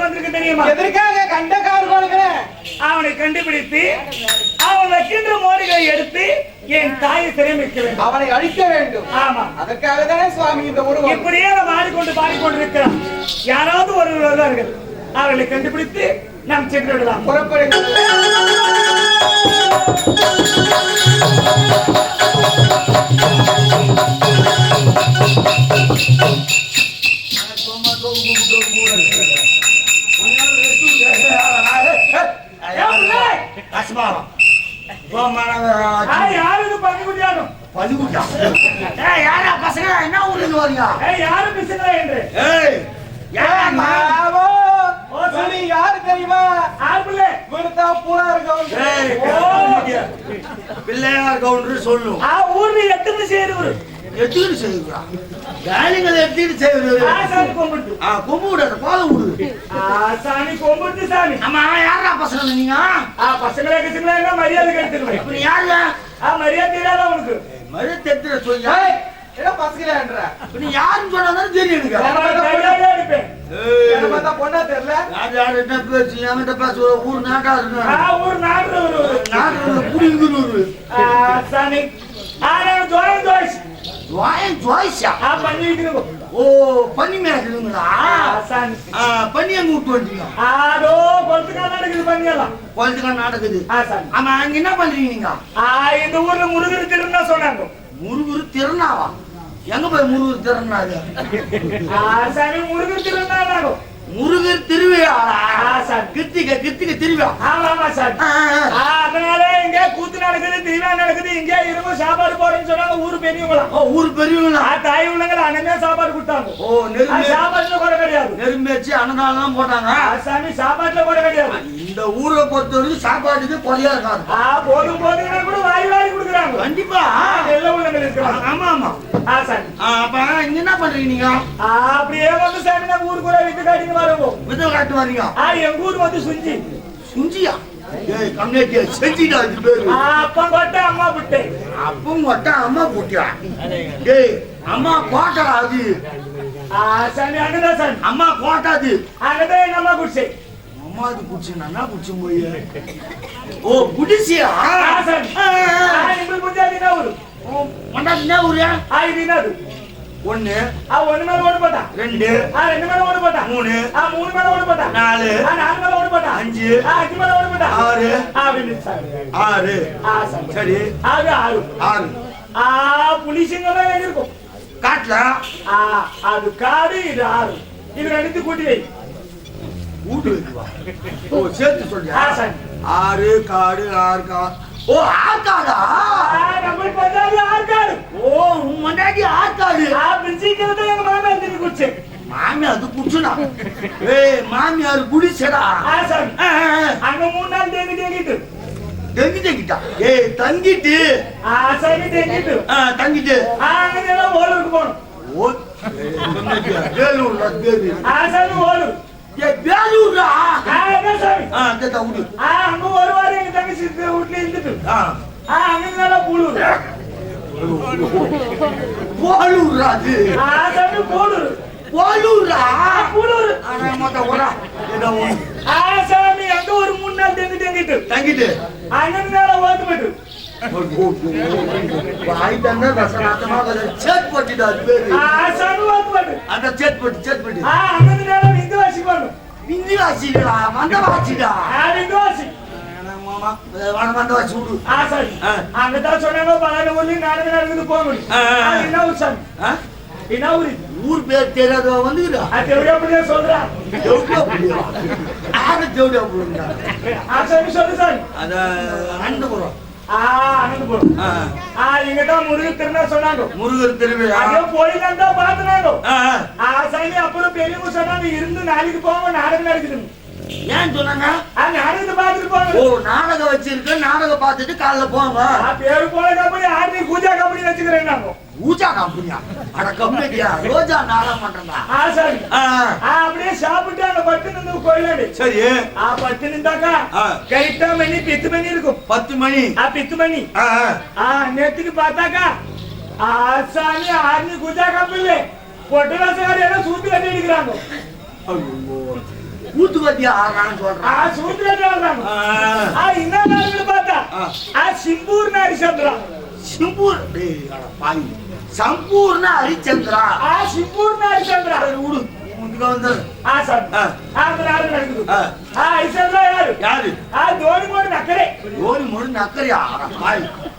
வந்திருக்கு தெரியுமா? எதற்காக கண்டக்கார் கொடுக்கிறேன்? அவனை கண்டுபிடித்து அவன் வைக்கின்ற மோடிகளை எடுத்து என் தாயை சிறைமிக்க வேண்டும். அவனை அழிக்க வேண்டும். ஆமா, அதற்காக தானே சுவாமி இந்த உருவம். இப்படியே பாடிக்கொண்டு இருக்கிறான். யாராவது ஒருவர் வருவார்கள், அவர்களை கண்டுபிடித்து நாம் சென்று விடலாம். புறப்படுங்கள். யாருக்கு பங்குடியாடும் பள்ளிக்கூட்டா யாரா பசங்க என்ன ஊருக்கு வரீங்க? யாரு பிசுங்களா என்று யாரு தெரியுமா? பிள்ளையார் கவுண்டர் சொல்லும். ஊர்ல எத்தனை செய்யறவரு எத்தனை செய்யுறா வேலைங்களை எத்தனை செய்யறது? கொம்புடாது பால விடுது சாமி கொம்புட்டு சாமி. ஆமா, யாரா பசங்க நீங்க? பசங்களே கிசுங்களா மரியாதை கிடைச்சிருவேன். இப்ப யாரு மரியாதை தெரியாத உனக்கு? மரியாதை தெரிஞ்ச சொல்லியா பசங்க நீ யாருன்னு சொன்னாலும் தெரியும் எனக்கு. பொண்ணா தெரியல. யார் என்ன பேச்சு என்கிட்ட பேச ஊர் நாட்டா ஊர் நாடு புரியுது சாமி. ஓ பண்ணி மேய்க்குதுங்களா? பண்ணி அங்க விட்டு வந்துட்டீங்க. குளத்துக்கா நடக்குது. ஆமா, அங்க என்ன பண்றீங்க நீங்க? இந்த ஊர்ல முருகர் திருநா சொன்னாங்க. முருகர் திருநாவா? எங்க போய் முருகர் திருநாது? முருகர் திருநா முருகர் திருவிழா கிருத்திகை திருவிழா. அதனால இங்க கூத்து நடக்குது, திருவிழா நடக்குது. இங்க இரும்பு சாப்பாடு போறேன்னு சொன்னாங்க ஊரு பெரியவங்களா. ஊரு பெரியவங்களா? தாய் உள்ளங்கள் அண்ணனே சாப்பாடு கொடுத்தாங்க. ஓ, சாப்பாட்டுல கூட கிடையாது. நெரும்பேச்சு அன்னதானம் போட்டாங்க. சாமி சாப்பாட்டுல கூட கிடையாது. இந்த ஊரை பொறுத்தவரைக்கும் சாப்பாட்டுக்கு குறையா இருக்காது. போதும் போதும் கூட வாரி வாரி கொடுக்குறாங்க. கண்டிப்பா எல்லா உள்ளங்கள் இருக்கிறாங்க. ஆமா ஆமா. அப்ப இங்க என்ன பண்றீங்க நீங்க? அப்படியே வந்து சாமி நான் ஊருக்கு கூட வித்து காட்டிட்டு வரவோம். வித்து காட்டு வரீங்க? எங்க ஊர் வந்து சுஞ்சி. சுஞ்சியா? கம்யூனிட்டியா செஞ்சிடா இது பேரு. அப்பம் கொட்ட அம்மா புட்டை. அப்பம் கொட்ட அம்மா புட்டியா? டேய், அம்மா கோட்டா அது. சாமி அங்கதான் சாமி. அம்மா கோட்டா அது. அங்கதான் எங்க அம்மா குடிசை. அம்மா அது குடிச்சு நல்லா குடிச்சு போய். ஓ, குடிசியா? உங்களுக்கு புரியாது என்ன ஊரு? என்ன ஊரு? இது என்னது? ஒன்னு. ஒண்ணு மேல ஓடு போட்டா. ரெண்டு. ரெண்டு மேல ஓடு போட்டா. மூணு. மூணு மேல ஓடு போட்டா. நாலு. நாலு மேல ஓடு போட்டா. அஞ்சு. அஞ்சு மேல ஓடு போட்டா. ஆறு. ஆறு. சரி. ஆறு. ஆறு. புலிசிங்கம் எங்க இருக்கும்? காட்டுல. அது காடு, இது ஆறு. இது ரெண்டு கூட்டி வை. கூட்டு வைக்குவா? ஓ, சேர்த்து சொல்றியா? ஆறு காடு, ஆறு காடு. ஓ, ஆற்காடா? நம்ம பஞ்சாபி ஆற்காடு. ஓ, முன்னாடி ஆற்காடு. பிரிச்சிக்கிறது எங்க மாமியார் திரும்பி குடிச்சு. மாமியார் அது குடிச்சுனா? ஏய், மாமியார் குடிச்சடா. அங்க 3 நாள் தேங்கிட்டு தங்கிட்டா? ஏய், தங்கிட்டு. சரி தேங்கிட்டு. தங்கிட்டு. அங்க ஓலூருக்கு போகணும். ஓ, வேலூர் பேரு. சரி ஓலூர். வேலூரா? அங்க ஒரு வாரம் எங்க தங்கச்சி வீட்டுல இருந்துட்டு அங்க பூலூர். போலூரா? அது போலூர். போலூரா? பூலூர். சாமி அங்க ஒரு 3 நாள் தங்கிட்டு அங்க ஓட்டு போயிட்டு ஊர் பேர் தெரியாத வந்துக்கிறா சொல்றா சொல்லு சார். அத அனந்தபுரம். முருகர் திருநா சொன்னாங்க. முருகர் திருவிழா போயிதான் பாத்துனாங்க. அப்புறம் பெரியவங்க சொன்னாங்க இருந்து நாளைக்கு போவோம், நாடகம் நடக்குது. ஏன் சொன்னாங்க? நாடகத்தை பாத்துட்டு போங்க. ஓ, நாடகம் வச்சிருக்க, நாடகம் பார்த்துட்டு காலைல போங்க. பேரு போல கம்பெனி ஆர்மி பூஜா கம்பெனி வச்சுக்கிறேன். நாங்க பூஜா கம்பெனியா? அட கம்பெனியா? ரோஜா நாடகம் பண்றா? சரி. அப்படியே சாப்பிட்டு அங்க பட்டு நின்று கோயிலாடு. சரி. பட்டு நின்றாக்கா கரெக்டா மணி 10 மணி இருக்கும். 10 மணி. 10 மணி. நேத்துக்கு பார்த்தாக்கா சாமி ஆர்மி பூஜா கம்பெனில பொட்டு ரசகாரி எல்லாம் சூத்து கட்டி அடிக்கிறாங்க. ஊத்துவத்தி ஆடுறான்னு சொல்றான். சூத்திரத்தை ஆடுறாங்க. என்ன நாடுன்னு பார்த்தா சிம்பூர்ண ஹரிச்சந்திரா. சிம்பூர் பாய் சம்பூர்ண ஹரிச்சந்திரா. சிம்பூர்ண ஹரிச்சந்திரா விடு வந்து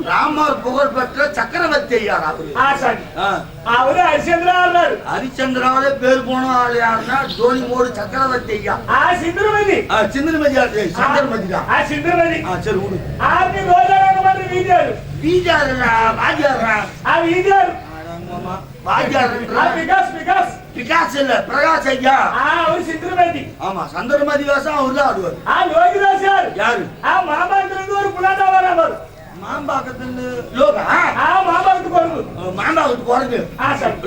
ராமர் புகழ் பெற்ற சக்கரவர்த்தி ஐயாரா அவரு ஹரிச்சந்திராரு. ஹரிச்சந்திராவிலே பேர் போன ஆள் யாருன்னா தோனி மோடு சக்கரவர்த்தி ஐயா. சிந்திரமதி சிந்திரமதி சந்திரமதி தான். சிந்திரமதி சரி விடு. வீதியாரு வீதியாரா வாஜியாரா வீதியாரு விகாஸ் இல்ல பிரகாஷ் ஐயா. அவரு சிந்திரமதி. ஆமா சந்திரமதி வேஷம் அவரு ஆடுவார். லோகிதாஸ் யாரு? யாரு? மாம்பாக்கத்துல ஒரு புலாண்டா வராரு. மாம்பாக்கத்துல லோகா? மாம்பாக்கத்துக்கு வருது. மாம்பாக்கத்துக்கு வருது.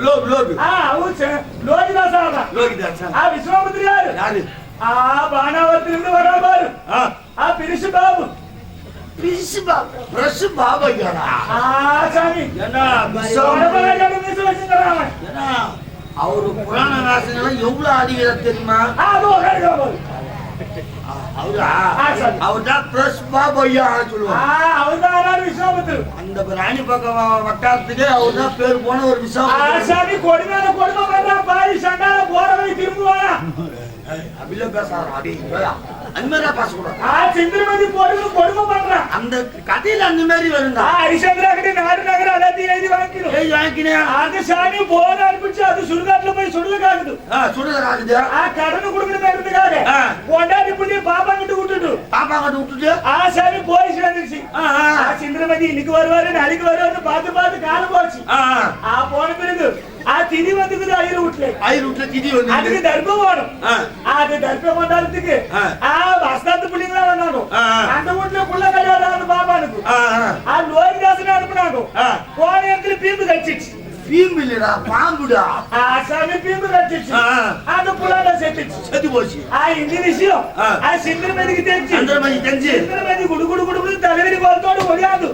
லோக் லோக். அவரு லோகிதாஸ் ஆடுறா. லோகிதாஸ். விஸ்வாமித்திரி யாரு? யாரு? பானாவரத்துல இருந்து வரா பாரு. பிரிசு பாபு. பிரசு பாபு ஐயாடா. சாமி ஏன்னா அவரு புராண வாசனை எவ்வளவு ஆடிக்கிற தெரியுமா? அவர்தான் பிரஸ் பாபு ஐயா சொல்லுவாங்க. அந்த ராணி பக்கம் வட்டாரத்துக்கு அவர்தான் பேர் போன ஒரு விசாமி. கொடுமை பண்றா பாய் சண்டா போறவை திரும்புவானா அப்படில பேசாரா? அடி அந்த மாதிரி பேசக்கூடாது. சிந்திரமதி கொடுமை பண்றான். அந்த கதையில அந்த மாதிரி வருங்க. ஹரிச்சந்திரா கிட்ட நாடு நகர எல்லாத்தையும் எழுதி வாங்கிக்கணும். அந்த சாமி போன அனுப்பிச்சு அது சுடுகாட்டுல போய் சுடுகாக்குது. சுடுகாக்குது. கடன் கொடுக்கணுங்கிறதுக்காக கொண்டாடி புள்ளி பாப்பா கிட்ட விட்டுட்டு சாமி போய் சேர்ந்துருச்சு. சிந்திரமதி இன்னைக்கு வருவாரு நாளைக்கு வருவாரு பார்த்து காலம் போச்சு. போன பிறகு திதி வந்துக்குது ஐயர் வீட்டுல திதி வந்து அதுக்கு தர்ப்பம் வேணும். அது தர்ப்பம் கொண்டாடுறதுக்கு வஸ்தாத்து பிள்ளைங்களா வந்தாங்க. அந்த வீட்டுல புள்ள கல்யாணம் பாப்பானுக்கு லோகிதாசன் அனுப்புனாங்க. போன இடத்துல பீம்பு கடிச்சிச்சு. பீம்பு இல்லடா பாம்புடா. சாமி பீம்பு கடிச்சிச்சு. அந்த புள்ளாட செத்து போச்சு. இந்த விஷயம் சிந்திரமதிக்கு தெரிஞ்சு. சிந்திரமதி குடு குடு குடு தலைவரி கோலத்தோடு ஒடியாது.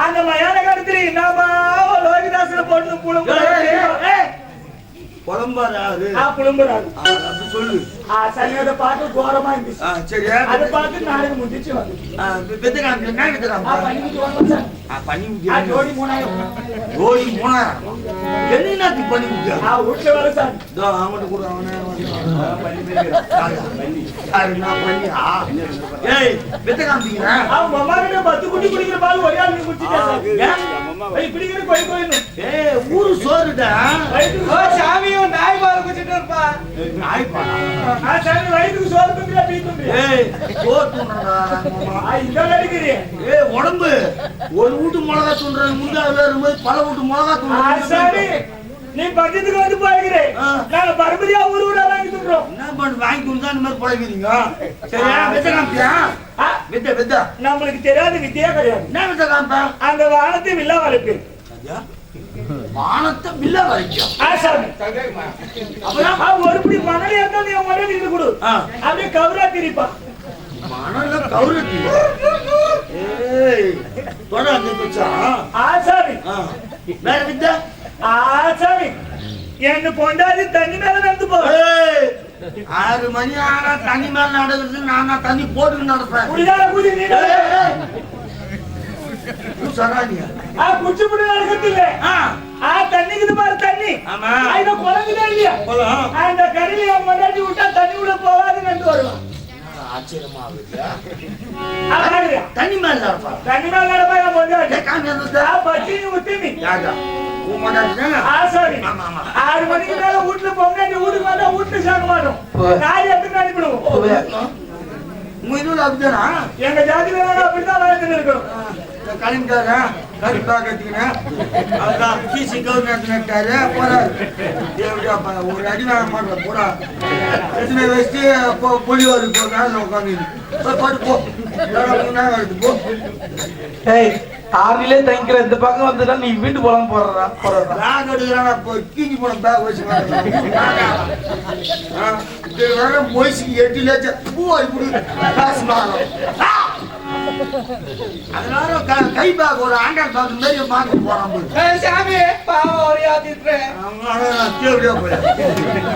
அந்த மயான காலத்துல என்னமா லோகிதாசனை போட்டு புலம்புறாரு. அப்படி சொல்லு. சரி அதை பார்த்து கோரமா இருந்துச்சு. சரி அதை பார்த்து நாளைக்கு முடிச்சு வந்து ஜோடி 3000 என்ன பண்ணி வீட்டுல வர சார் அவங்கள்ட்ட கூட பத்து குட்டி குடிக்கிற பால் ஒரே ஆள் குடிச்சிட்டு ஊரு சோறுடா. சாமியும் நாய் பால் குடிச்சிட்டு இருப்பா. நாய் பாலா? வயிற்றுக்கு சோறு தந்துடா டீ தந்துடு. உடம்பு ஒரு வீட்டு மிளகா தூண்டுறது முன்னாடி வரும்போது பல வீட்டு மிளகா தூண்டு. நீ பக்கத்துக்கு வந்து போய்கிறேன். நாங்க பரம்பரையா ஊரா வாங்கி தந்துடுறோம். என்ன பண்ணு வாங்கி கொடுத்தா இந்த மாதிரி பழகிறீங்க? சரியா? வித்த காமிப்பியா? வித்த நம்மளுக்கு தெரியாத வித்தியா கிடையாது. என்ன வித்த காமிப்பா? அந்த வானத்தை வில்லா வளர்ப்பு. வானத்தை வில்லா வளைக்கும். அப்புறம் ஒருபடி மணல் இருந்தா நீ மணல் இது கொடு. அப்படியே கவுரா திரிப்பா. மணல கவுரா திரி. தொட அந்த பிச்சா. சாமி வேற வித்த? சாமி என்ன பொண்டாதி தண்ணி மேல நடந்து போ. 6 மணி ஆனா தண்ணி மேல நடக்குது. நானா தண்ணி போட்டு நடப்பேன். குச்சி புடி நடக்கத்தில்லை. தண்ணிக்குது பாரு தண்ணி. குழந்தைதான் இல்லையா அந்த கரையில முன்னாடி விட்டா தண்ணி உள்ள போவாதுன்னு வருவான். ஆச்சரியமா தண்ணி மேல நடப்பா. தண்ணி மேல நடப்பா. பட்டினி உத்தினி 6 மணிக்கு மேல வீட்டுல பொங்கல் வீட்டுக்கு வந்தா வீட்டுல சேர்க்க மாட்டோம். காரி எடுத்து அனுப்பிடுவோம். எங்க ஜாதியில அப்படித்தான் வாழ்ந்துட்டு இருக்கணும். கலிங்கார கருப்பா கட்டிக்கினேன். அதுதான் கீசி கவுர்மெண்ட் நட்டாரு போறாரு. ஒரு அடி வாங்க மாட்டேன் போறா. எத்தனை வயசு புலிவாரு போறாங்க உட்காந்து போ போ. ஆறிலே தங்கிற இந்த பக்கம் வந்துட்டா நீ வீட்டு போலாம் போறா பேக் எடுக்கிறான். கீஞ்சி போன பேக் வச்சு வர போய்ஸுக்கு 8 லட்சம் பூவாய் கொடு காசு அதனால கை பேக் ஒரு ஆண்டாள் பேக் மாதிரி மாத்தி போறான். சாமி பாவம் தேவையா போய்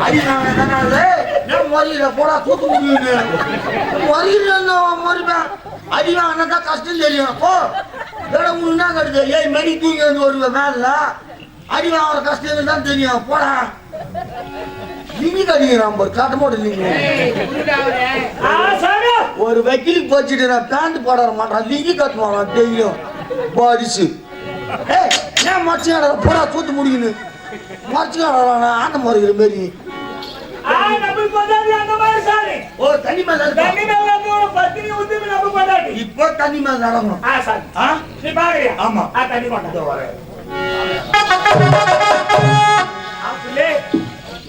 அடி நான் முறையில போடா தூத்து முடியுது முறையில முறைப்பேன் அடி வாங்கினா கஷ்டம் தெரியும் ஓ இதோட முன்னா கட்டுது 7 மணி தூங்கி வந்து வருவேன் மேல அடி வாங்குற கஷ்டம் தான் தெரியும் போடா லிங்கி கடிக்கிறான் ஒரு காட்ட போட்டு லிங்கி ஒரு வக்கீலுக்கு போச்சுட்டு நான் பேண்ட் போட மாட்டான் லிங்கி கட்டுவான் தெரியும் பாடிச்சு ஏன் மறைச்சு போடா தூத்து முடியுன்னு மறைச்சு ஆண்ட முறைகிற மாரி ஓ தண்ணி மேல இப்போ தண்ணி மேல நடக்கணும் ஆமா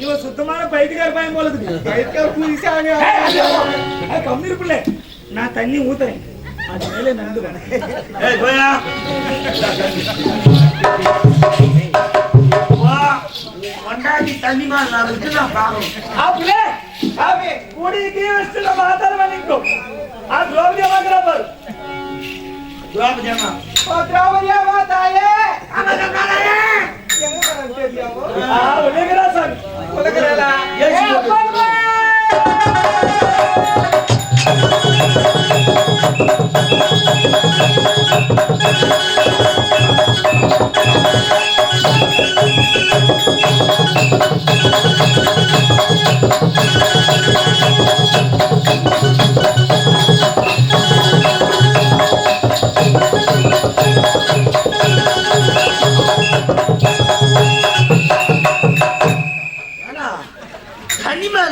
இவன் சுத்தமான பைத்தியக்கார பையன் போல கம்மி இருக்குல்ல நான் தண்ணி ஊத்துறேன் அது மேலே நடந்து கொண்டாடி தண்ணி மேல நடந்து நான் பாக்கணும் குடிக்கு வச்சு மாத்தால பண்ணிக்கோ ஆ திரௌபதி மாத்திரா பாரு திரௌபதி அம்மா திரௌபதி அம்மா தாயே உலகிறா சார் உலகிறா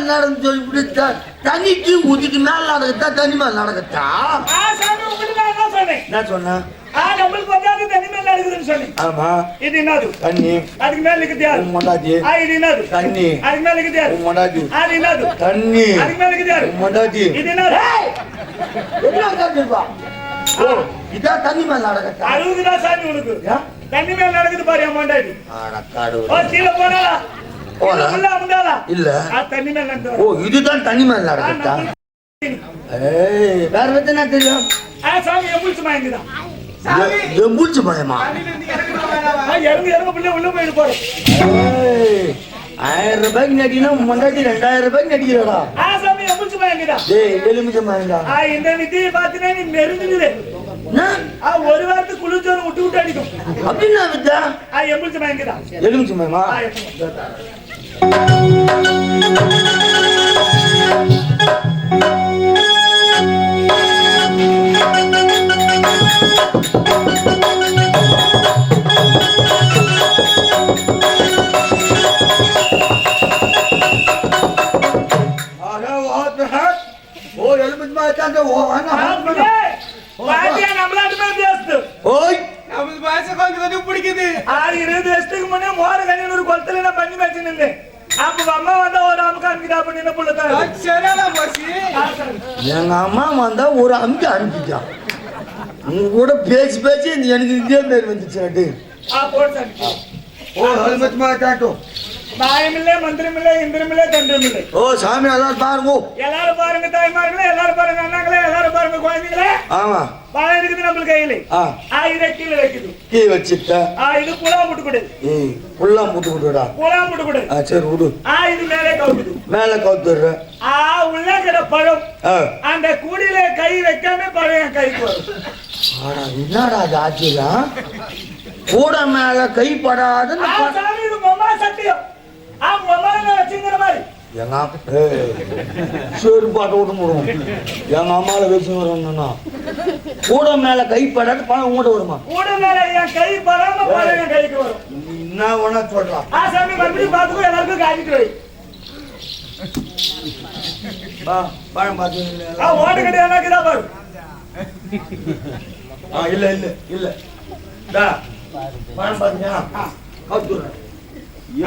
நடந்து சொல்லிவிட்டு தண்ணிக்கு ஊத்திட்டு மேல நடக்கத்தா தண்ணி மேல நடக்கத்தா நான் சொன்னேன் ஆமா இது என்னது தண்ணி அதுக்கு மேல இருக்குதியா மொண்டாடி இது என்னது தண்ணி அதுக்கு மேல இருக்குதியா மொண்டாடி அது என்னது தண்ணி அதுக்கு மேல இருக்குதியா மொண்டாடி இது என்னது என்ன கேக்குறா ஓ இதா தண்ணி மேல நடக்கத்தா அழுகுதா சாமி உனக்கு தண்ணி மேல நடக்குது பாரு மொண்டாடி ஆட காடு ஓ கீழ போனாலா போல இல்ல தண்ணி மேல நடந்து ஓ இதுதான் தண்ணி மேல நடக்கத்தா ஏய் வேற என்ன தெரியும் சாமி எம்புல்ஸ் மாயங்குதா சாமி எம்புல்ஸ் மாயமா இறங்க பிள்ளை உள்ள போயிட்டு போறேன் 1000 ரூபாய்க்கு நடினா மொண்டாட்டி 2000 ரூபாய்க்கு நடிக்கிறடா சாமி எம்புல்ஸ் மாயங்குதா டேய் எலுமிச்ச மாயங்கா இந்த விதியை பாத்தீங்கன்னா நீ மெருந்துக்குது ஒரு வாரத்துக்கு குளிர்ச்சோறு விட்டு விட்டு அடிக்கும் அப்படின்னா வித்தா எம்புல்ஸ் மாயங்குதா எலுமிச்ச மாயமா ஓ எலுமிச்ச மாயத்தாண்ட ஓ ஓய் நமது பாச கொஞ்சம் பிடிக்குது 20 வருஷத்துக்கு முன்னே மோர கண்ணூர் குளத்துல பண்ணி வச்சிருந்தேன் அப்ப அம்மா வந்தா ஒரு அமுக்கு அனுப்பிட்டா பண்ணி என்ன புள்ளதான் சரியான போச்சு எங்க அம்மா வந்தா ஒரு அமுக்கு அனுப்பிட்டான் உங்க கூட பேசி பேசி எனக்கு இதே பேர் வந்துச்சு ஓ எலுமிச்ச மாயத்தாட்டும் நாயமில்லை மந்திரமில்லை இந்திரமில்லை தந்திரமில்லை ஓ சாமி அதான் பாருங்க எல்லாரும் பாருங்க தாய்மார்களே எல்லாரும் பாருங்க அண்ணாங்களே எல்லாரும் பாருங்க குழந்தைங்களே ஆமா பழம் இருக்குது நம்மளுக்கு கையில இதை கீழே வைக்குது கீ வச்சுட்டா இது புலா முட்டு கொடு ஏய் புல்லா முட்டு கொடுடா புலா முட்டு கொடு சரி விடு இது மேலே கவுக்குது மேல கவுத்துற உள்ள கிட பழம் அந்த கூடியில கை வைக்காம பழம் என் கைக்கு வரும் ஆனா என்னடா அது ஆச்சரியம் கூட மேல கை படாத சத்தியம் வச்சுங்கிற மாதிரி எங்க சரி பாட்ட விட்டு முடியும் எங்க அம்மால வச்சு வரணும்னா கூட மேல கை படாது பணம் உங்கள்கிட்ட வருமா கூட மேல என் கை படாம பழம் என் கைக்கு வரும் என்ன ஒண்ணா சொல்றான் சாமி மறுபடியும் பார்த்துக்கோ எல்லாருக்கும் காட்டிட்டு வை பழம் பார்த்து ஓட்டு கிடையாது பாரு இல்ல இல்ல இல்ல பழம் பாத்தீங்கன்னா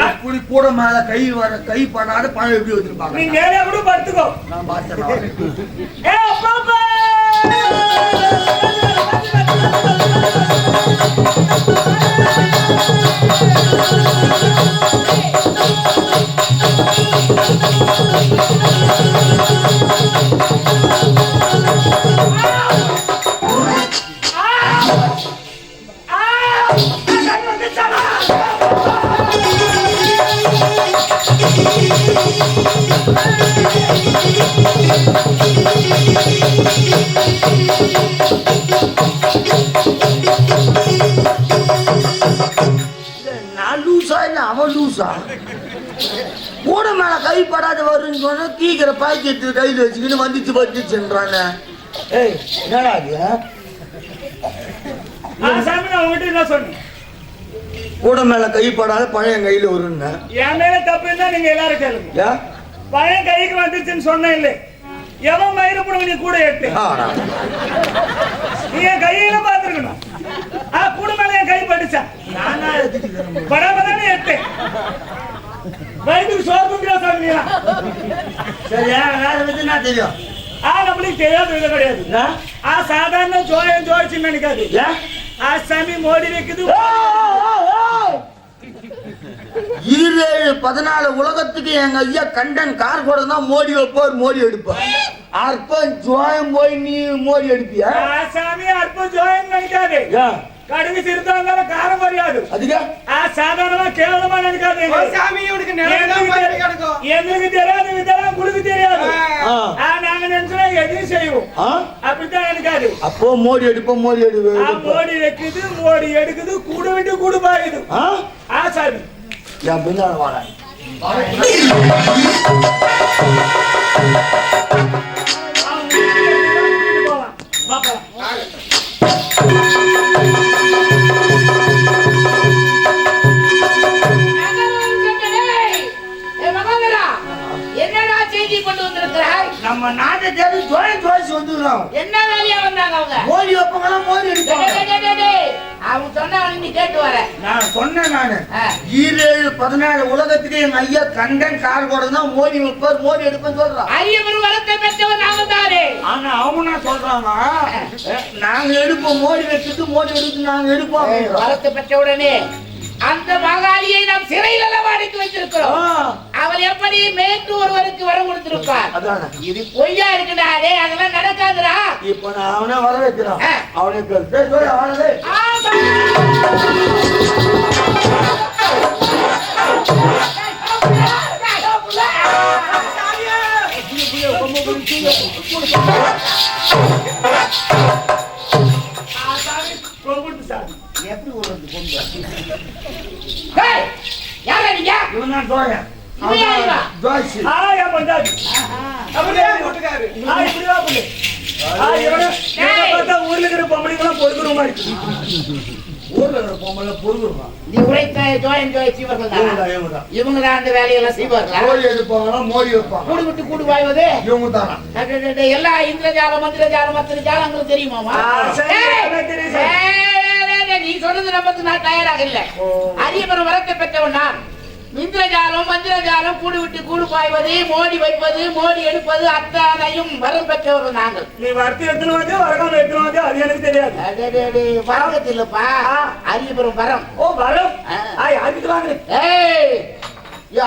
எப்படி கூட மேல கை வர கை படாத பழம் எப்படி வச்சிருப்பாங்க நீ நேரே கூட படுத்துக்கோ நான் பார்த்தேன் Hey! லூசா கூட மேல கைப்படாத வருன்னு சொன்னா கீக்கிற பாய்ச்சி கையில் வச்சுக்கின்னு வந்துச்சுன்றானே. ஏய் என்னடா அது? சாமி நான் உங்ககிட்ட என்ன சொன்னேன்? கூட மேல கைப்படாத பழைய கையில வருன்னு. என் மேல தப்பு இருந்தா நீங்க எல்லாரும் கேளுங்க. பழைய கைக்கு வந்துச்சுன்னு சொன்னேன் இல்லை. எவன் மயிறு போடுங்க நீ கூட எடுத்து நீ என் கையில பாத்துருக்கணும். கூட மேல என் கை படிச்சா படாமதானே எடுத்தேன். வயிற்றுக்கு சோறு சாமியா சரியா? வேற விதனா தெரியும். நம்மளுக்கு தெரியாது இது கிடையாது. சாதாரண ஜோயிச்சுன்னு நினைக்காது. சாமி மோடி வைக்குது. 14 உலகத்துக்கு எங்க ஐயா கண்டன் கார் கூட தான் மோடி வைப்பார், மோடி எடுப்பார். அற்பம் ஜோயம் போய் நீ மோடி எடுப்பியா? சாமி அற்பம் ஜோயம் நினைக்காது. கடுகு சிறுத்தாங்க காரம் வரையாது. அதுக்கு சாதாரணமா கேவலமா நினைக்காது. எங்களுக்கு தெரியாது, இதெல்லாம் குடுக்கு தெரியாது. நாங்க நினைச்சா எதையும் செய்வோம். அப்படித்தான் நினைக்காது. அப்போ மோடி எடுப்போம், மோடி எடுப்போம். மோடி வைக்குது, மோடி எடுக்குது, கூடு விட்டு கூடு பாயுது. சாமி என் பின்னால வாழ என்னடா செய்தி கொண்டு வந்திருக்கிறாய்? நம்ம நாட்டை தேடி ஜோயிச்சு வந்துடுறோம். என்ன வேலையா வந்தாங்க அவங்க? மோடி வைப்பவங்களாம் மோடி எடுப்பாங்க. அவங்க சொன்ன நீ கேட்டு வர. நான் சொன்னேன். நானு 14 உலகத்துக்கு எங்க ஐயா கண்டன் கார் கூட தான் மோடி வைப்பார், மோடி எடுப்பேன்னு சொல்றான். அரியவர் வரத்தை பெற்றவர் நாங்க தானே. ஆனா அவங்க என்ன சொல்றாங்க? நாங்க எடுப்போம், மோடி வச்சுட்டு மோடி எடுத்து நாங்க எடுப்போம். வரத்தை பெற்ற உடனே அந்த மகாலியை நாம் சிறையில் அடைத்து வைத்திருக்கிறோம். அவர் எப்படி மேற்கு ஒருவருக்கு வரம் கொடுத்திருப்பார். இது பொய்யா இருக்குடாரே, அதெல்லாம் நடக்காதுடா. இப்ப நான் அவனை வர வைக்கிறான். அவனுக்கு அவனே எப்படி ஒரு யாரா நீங்க? இவன் தான் ஜோயன். ஜோய்ஸ். என் பஞ்சாதி. அப்படியே கூட்டுக்காரு. இப்படி வா புள்ளி. ஊர்ல இருக்கிற பொம்பளைங்கெல்லாம் பொறுக்குற மாதிரி. ஊர்ல இருக்கிற பொம்பளை பொறுக்குறா. நீ உரைத்த ஜோயன் ஜோய்ஸ் இவர்கள் தான். இவங்க தான் அந்த வேலையெல்லாம் செய்வார்களா? மோடி எடுப்பாங்களா, மோடி வைப்பாங்க. கூடு விட்டு கூடு வாய்வது இவங்க தானா? எல்லா இந்திரஜாலம் மந்திரஜாலம் மத்திர ஜாலங்களும் தெரியுமாமா? நீ சொன்னது நமக்கு நான் தயாராக இல்லை. அரியபுரம் வரத்தை பெற்றவன் நான். இந்திரஜாலம் மந்திரஜாலம் கூடு விட்டு கூடு பாய்வது, மோடி வைப்பது, மோடி எடுப்பது அத்தனையும் வரம் பெற்றவர்கள் நாங்கள். நீ வரத்து எடுத்துன்னு வந்து வரகாம எடுத்துன்னு வந்து அது எனக்கு தெரியாது. வரகத்து இல்லப்பா, அரியபுரம் வரம். வரம் அதுக்கு வாங்க.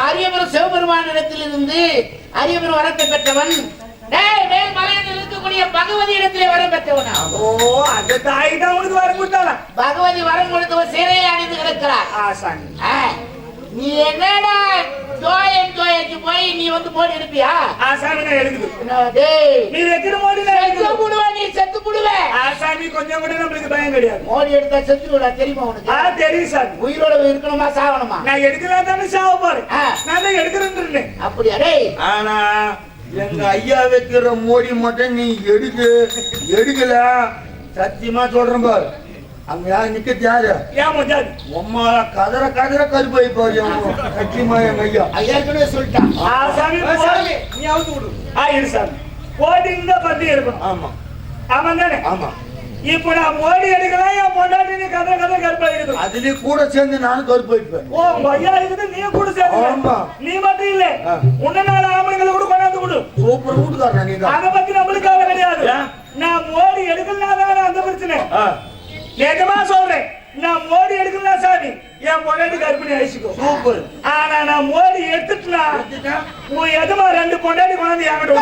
அரியபுரம் சிவபெருமான இடத்திலிருந்து அரியபுரம் வரத்தை பெற்றவன். மேல் மலையில் இருக்கக்கூடிய பகவதி இடத்திலே வரம் பெற்றவனா? அந்த தாய் தான் உனக்கு வரம் கொடுத்தாளா? பகவதி வரம் கொடுத்தவன் சிறையை அடைந்து கிடக்கிறார். நீ என்னடா ஜோயன் ஜோயக்கு போய் நீ வந்து மோடி எடுப்பியா? சாமி நான் எடுக்குது. நீ வைக்கிற மோடி நீ செத்து புடுவே. சாமி கொஞ்சம் கூட நம்மளுக்கு பயம் கிடையாது. மோடி எடுத்தா செத்துடுவா, தெரியுமா உனக்கு? தெரியும் சாமி. உயிரோட இருக்கணுமா சாவணுமா? நான் எடுக்கலாம் தானே சாவ போறேன். நான் தான் எடுக்கிறேன். அப்படியா? டேய் ஆனா எங்க ஐயா வைக்கிற மோடி மட்டும் நீ எடுக்கல. சத்தியமா சொல்றேன் பாரு. அங்க யாரு நிக்கிறது? யாரு? ஏன் மஞ்சாதி உம்மா கதற கருப்பு வைப்பாரு. சத்தியமா எங்க ஐயா ஐயாக்கே சொல்லிட்டான். சாமி நீ அவுத்து விடு. இரு சாமி. போட்டி இந்த பத்தி எடுக்கணும். ஆமா ஆமா தானே? ஆமா. இப்ப நான் மோடி எடுக்கலாம், என் பொண்டாட்டி நீ கதற கருப்பா இருக்குது. அதுலயே கூட சேர்ந்து நானும் கருப்பு வைப்பேன். ஐயா இருக்குது, நீ கூட சேர்ந்து. நீ மட்டும் இல்ல, உன்ன நாலு ஆம்பளைங்களை கூட கொண்டாந்து கொடு. சூப்பர் வீட்டுக்காரன் நீங்க. அதை பத்தி நம்மளுக்கு கவலை கிடையாது. நான் மோடி எடுக்கலாம் அந்த பிரச்சனை. நிஜமா சொல்றேன், நான் மோடி எடுக்கலாம் சாமி, என் பொண்டாட்டி கர்ப்பிணி ஆயிடுச்சுக்கோ. சூப்பர். ஆனா நான் மோடி எடுத்துட்டா உன் எதுமா 2 பொண்டாட்டி கொண்டாந்து என்கிட்ட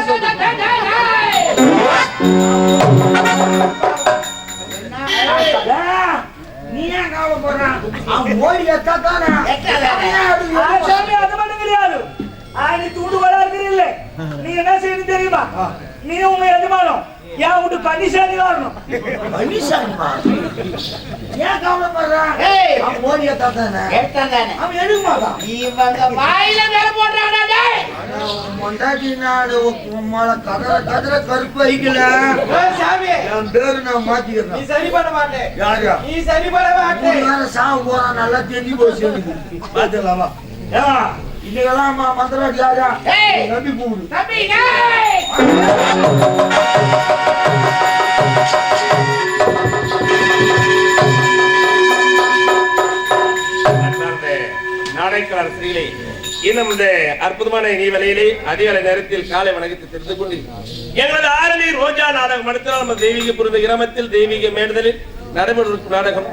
நீ ஏன் கவலைப்படுறான்? மோடி எடுத்தாதானே. சாமி அது மட்டும் கிடையாது. நீ தூண்டு வளர்க்கிறீல்ல, நீ என்ன செய்யணும் தெரியுமா? நீ உங்க எஜமானம் ஏன் விட்டு பன்னிசாமி வரணும் மனுஷன்மா ஏன் கவலைப்படுறான் ஏய். அவன் ஓடிய தாத்தானே கேட்டான் தானே அவன் எடுக்க மாட்டான் இவங்க வாயில வேற போடுறாடா டேய். மொண்டாட்டி நாடு உம்மால கதற கதற கருப்பு வைக்கல ஏய், சாமி என் பேரு நான் நீ மாத்திக்கிறேன் சரி பண்ண மாட்டே யாரா நீ சரி பண்ண மாட்டே வேற சாவு போறான் நல்லா தெரிஞ்சு போச்சு எனக்கு பாத்துலாமா இன்னைக்கெல்லாம் மந்திராட்டி யாரா ஏய். நம்பி கூடு தம்பி டேய். நாடைக்காளர் ஸ்ரீலை இன்னும் இந்த அற்புதமான நீவலையிலே அதிகாலை நேரத்தில் காலை வணக்கத்தை தெரிந்து கொண்டு எங்களது ஆரணி ரோஜா நாடகம் அடுத்த நம்ம தெய்வீக புரிந்த கிராமத்தில் தெய்வீக மேடுதலில் நடைபெறும் நாடகம்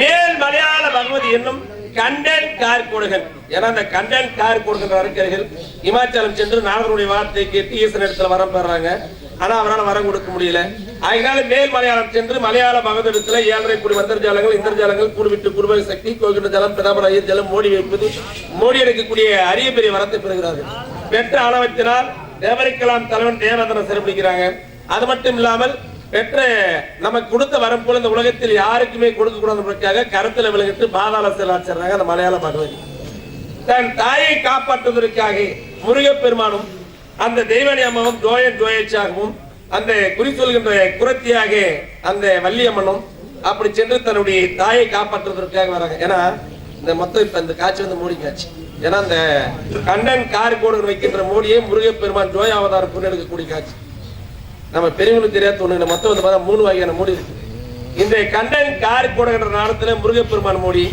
மேல் மலையாள பகவதி என்னும் கண்டன் கார் கொடுகன் ஏன்னா அந்த கண்டன் கார் கொடுக்கின்ற அறிஞர்கள் இமாச்சலம் சென்று நாகருடைய வார்த்தை கேட்டு ஈசன் இடத்துல வரம் பெறாங்க. ஆனா அவரால் வரம் கொடுக்க முடியல. அதனால மேல் மலையாளம் சென்று மலையாள பகவதத்துல 7.5 கோடி மந்திரஜாலங்கள் இந்திரஜாலங்கள் கூடுவிட்டு குருபக சக்தி கோகின்ற ஜலம் பிரதாபர ஐயர் ஜலம் மோடி வைப்பது மோடி எடுக்கக்கூடிய அரிய பெரிய வரத்தை பெறுகிறார்கள். பெற்ற ஆணவத்தினால் தேவரிக்கலாம் தலைவன் தேவதனை சிறப்பிக்கிறாங்க. அது மட்டும் இல்லாமல் பெற்ற நமக்கு கொடுத்த வரம் போல இந்த உலகத்தில் யாருக்குமே கொடுக்க கூடாதுக்காக கருத்துல விலகிட்டு பாதாள செல்லாச்சாங்க அந்த மலையாள பகவதி தன் தாயை காப்பாற்றுவதற்காக முருகப்பெருமானும் அந்த தெய்வனி அம்மாவும் ஜோயச்சாகவும் அந்த குறி சொல்கின்ற குரத்தியாக அந்த வள்ளியம்மனும் அப்படி சென்று தன்னுடைய தாயை காப்பாற்றுவதற்காக வராங்க. ஏன்னா இந்த மொத்தம் இப்ப இந்த காட்சி வந்து மோடி காட்சி. ஏன்னா அந்த கண்டன் கார் கோடு வைக்கின்ற மோடியை முருகப்பெருமான் ஜோய அவதாரம் கொண்டு எடுக்கக்கூடிய காட்சி. நம்ம பெரியவங்களுக்கு தெரியாத ஒண்ணு மொத்தம் வந்து பார்த்தா 3 வகையான மோடி இருக்கு. இந்த கண்டன் கார் கோடுகின்ற நாடகத்துல முருகப்பெருமான் மோடி,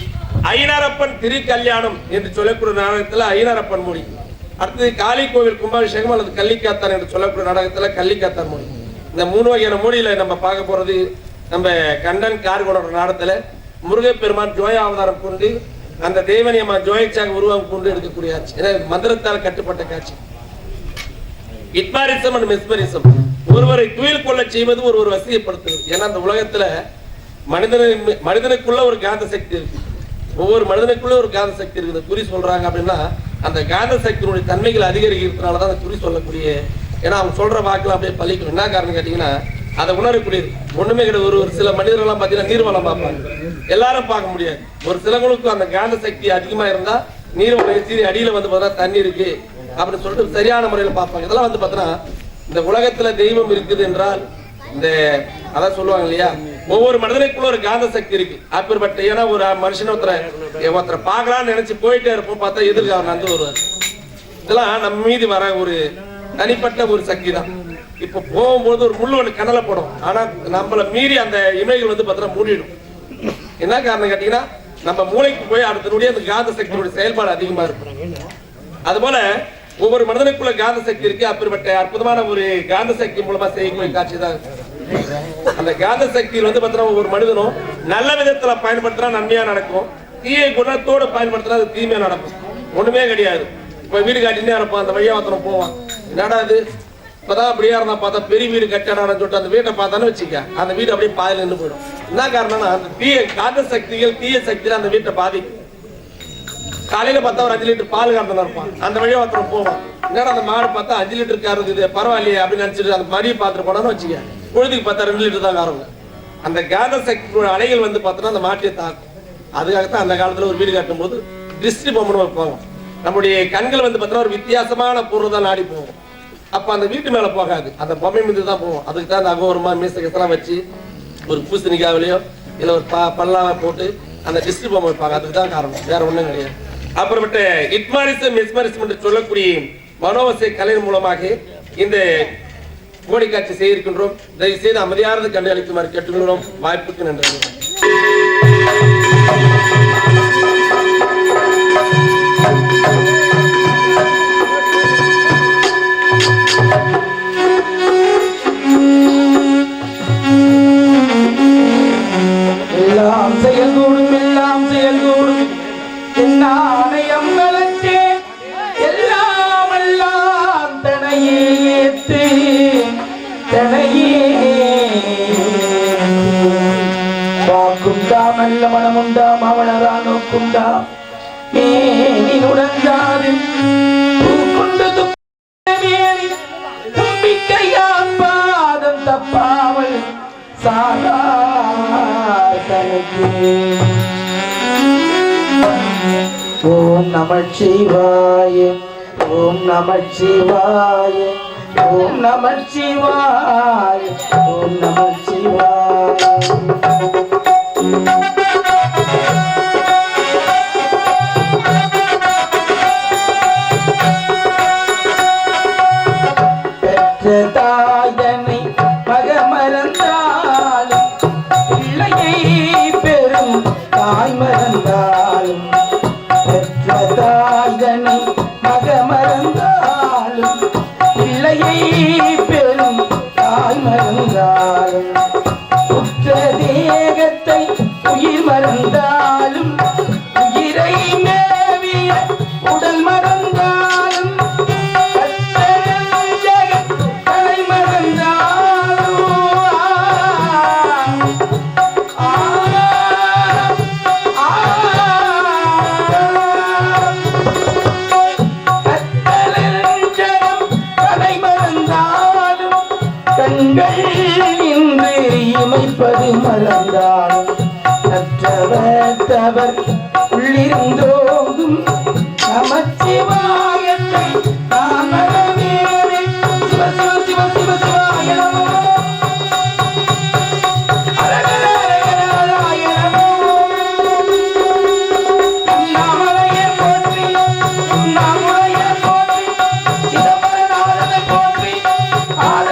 ஐனாரப்பன் திருக்கல்யாணம் என்று சொல்லக்கூடிய நாடகத்துல ஐனாரப்பன் மோடி, அடுத்தது காளி கோவில் கும்பாபிஷேகம் அல்லது கள்ளிக்காத்தான் என்று சொல்லக்கூடிய நாடகத்துல கள்ளிக்காத்தான் மோடி. இந்த 3 வகையான மோடியில நம்ம பார்க்க போறது நம்ம கண்டன் கார் கோடுகிற நாடகத்துல முருகப்பெருமான் ஜோய அவதாரம் கொண்டு அந்த தேவனி அம்மா ஜோயச்சாக உருவம் கொண்டு எடுக்கக்கூடிய ஆட்சி. ஏன்னா மந்திரத்தால் கட்டுப்பட்ட காட்சி. இட்மாரிசம் அண்ட் மெஸ்மரிசம் ஒருவரை துயில் கொள்ள செய்வது ஒரு வசியப்படுத்துவது. ஏன்னா அந்த உலகத்துல மனிதனுக்குள்ள ஒரு காந்த சக்தி இருக்கு. ஒவ்வொரு மனிதனுக்குள்ள ஒரு காந்த சக்தி இருக்குது. குறி சொல்றாங்க அப்படின்னா அந்த காந்த சக்தியினுடைய தன்மைகள் அதிகரிக்கிறதுனாலதான் அந்த குறி சொல்லக்கூடிய. ஏன்னா அவங்க சொல்ற வாக்குலாம் அப்படியே பழிக்கணும். என்ன காரணம் கேட்டீங்கன்னா அதை உணரக்கூடியது ஒண்ணுமே கிடையாது. ஒரு சில மனிதர்கள்லாம் பாத்தீங்கன்னா நீர்வளம் பார்ப்பாங்க, எல்லாரும் பார்க்க முடியாது. ஒரு சிலவங்களுக்கு அந்த காந்த சக்தி அதிகமா இருந்தா நீர்வளம் சீரி அடியில வந்து பார்த்தா தண்ணி இருக்கு அப்படின்னு சொல்லிட்டு சரியான முறையில பார்ப்பாங்க. இதெல்லாம் வந்து பார்த்தோன்னா இந்த உலகத்துல தெய்வம் இருக்குது என்றால் இந்த அதான் சொல்லுவாங்க இல்லையா, ஒவ்வொரு மனிதனுக்குள்ள ஒரு காந்த சக்தி இருக்கு. அப்பேற்பட்ட ஏன்னா ஒரு மனுஷன் ஒருத்தரை பார்க்கலாம்னு நினைச்சு போயிட்டே இருப்போம், பார்த்தா எதிர்க்கு அவர் நந்து வருவார். இதெல்லாம் நம்ம மீது வர ஒரு தனிப்பட்ட ஒரு சக்தி தான். இப்ப போகும்போது ஒரு முள்ளு ஒன்று கனலை போடும், ஆனா நம்மள மீறி அந்த இமைகள் வந்து பார்த்தா மூடிடும். என்ன காரணம் கேட்டீங்கன்னா நம்ம மூளைக்கு போய் அடுத்தனுடைய அந்த காந்த சக்தியோட செயல்பாடு அதிகமா இருக்கும். அதுபோல ஒவ்வொரு மனிதனுக்குள்ள காந்த சக்தி இருக்கு. அப்பேற்பட்ட அற்புதமான ஒரு காந்த சக்தி மூலமா செய்யக்கூடிய காட்சி தான். அந்த காந்த சக்தியில் வந்து பார்த்தீங்கன்னா ஒவ்வொரு மனிதனும் நல்ல விதத்துல பயன்படுத்தினா நன்மையா நடக்கும், தீய குணத்தோடு பயன்படுத்தினா அது தீமையா நடக்கும். ஒண்ணுமே கிடையாது. இப்ப வீடு காட்டினே இருப்பான், அந்த வழியா ஒருத்தனை போவான், என்னடா இது இப்பதான் அப்படியே இருந்தா பார்த்தா பெரிய வீடு கட்டடான்னு சொல்லிட்டு அந்த வீட்டை பார்த்தான்னு வச்சுக்க, அந்த வீடு அப்படியே பாதில நின்று போயிடும். என்ன காரணம்னா அந்த தீய காந்த சக்திகள் தீய சக்தியில அந்த வீட்டை பாதிக்கும். காலையில பார்த்தா ஒரு 5 லிட்டர் பால் கறந்து இருப்பான், அந்த வழியா ஒருத்தர் போவான், என்னடா அந்த மாடு பார்த்தா 5 லிட்டர் காருது, இது பரவாயில்லையே அப்படின்னு நினைச்சிட்டு அந்த மடியை பார்த்துட்டு போனான்னு வச்சுக்க, பொழுதுக்கு பார்த்தா 2 லிட்டர் தான் காரம். அந்த காந்த சக்தி அலைகள் வந்து பார்த்தோன்னா அந்த மாட்டியை தாக்கும். அதுக்காகத்தான் அந்த காலத்துல ஒரு வீடு கட்டும் போது திருஷ்டி பொம்மன் வைப்பாங்க. நம்முடைய கண்கள் வந்து பார்த்தோன்னா ஒரு வித்தியாசமான பொருள் தான் நாடி போகும். அப்ப அந்த வீட்டு மேல போகாது, அந்த பொம்மை மீது தான் போகும். அதுக்கு தான் அந்த அகோரமா மீசகத்தெல்லாம் வச்சு ஒரு பூசணிக்காவிலையோ இல்ல ஒரு பல்லாவை போட்டு அந்த திருஷ்டி பொம்மை வைப்பாங்க. அதுக்கு தான் காரணம், வேற ஒண்ணும் கிடையாது. அப்புறமேட்டு இட்மாரிசம் மெஸ்மரிசம் என்று சொல்லக்கூடிய மனோவசை கலையின் மூலமாக இந்த கோடி காட்சி செய்திருக்கின்றோம். தயவு செய்து அமைதியானது கண்டு அளிக்குமாறு கேட்டுக்கொள்கிறோம். வாய்ப்புக்கு நன்றி. எல்லாம் செயல்கூடும் எல்லாம் செயல்கூடும் என்னாணயம் வளர்த்தே எல்லாம் எல்லாம் தனையே ஏத்து தனையே வாக்குண்டா நல்ல மனமுண்டாம் அவனரா நோக்குண்டா மேனினுடன் ஜாது பூக்குண்டு துப்பேறி தும்பிக்கையா பாதம் தப்பா ஓம் நமச்சிவாய ஓம் நமச்சிவாய ஓம் நமச்சிவாய ஓம் நமச்சிவாய தாயனை மகமறந்தாலும் பிள்ளையை பெறும் தாய் மறந்தாலும் பெற்ற தாயனை மகமறந்தாலும் பிள்ளையை பெறும் தாய் மறந்தாலும் உற்ற தேகத்தை உயிர் மறந்தாலும் உயிரை மேவிய உடல் மறந்தாலும் இன்று இமைப்பது மறந்தாலும் நற்றவர் உள்ளிருந்தோங்கும் நமச்சிவாயத்தை நாம் மறவேனே. சிவ சிவ சிவ சிவ சிவாய நமோ. அரகர அரகர ஹராய நமோ. அண்ணாமலையை போற்றி அண்ணாமலையை போற்றி சிதம்பரநாதனை போற்றி ஆல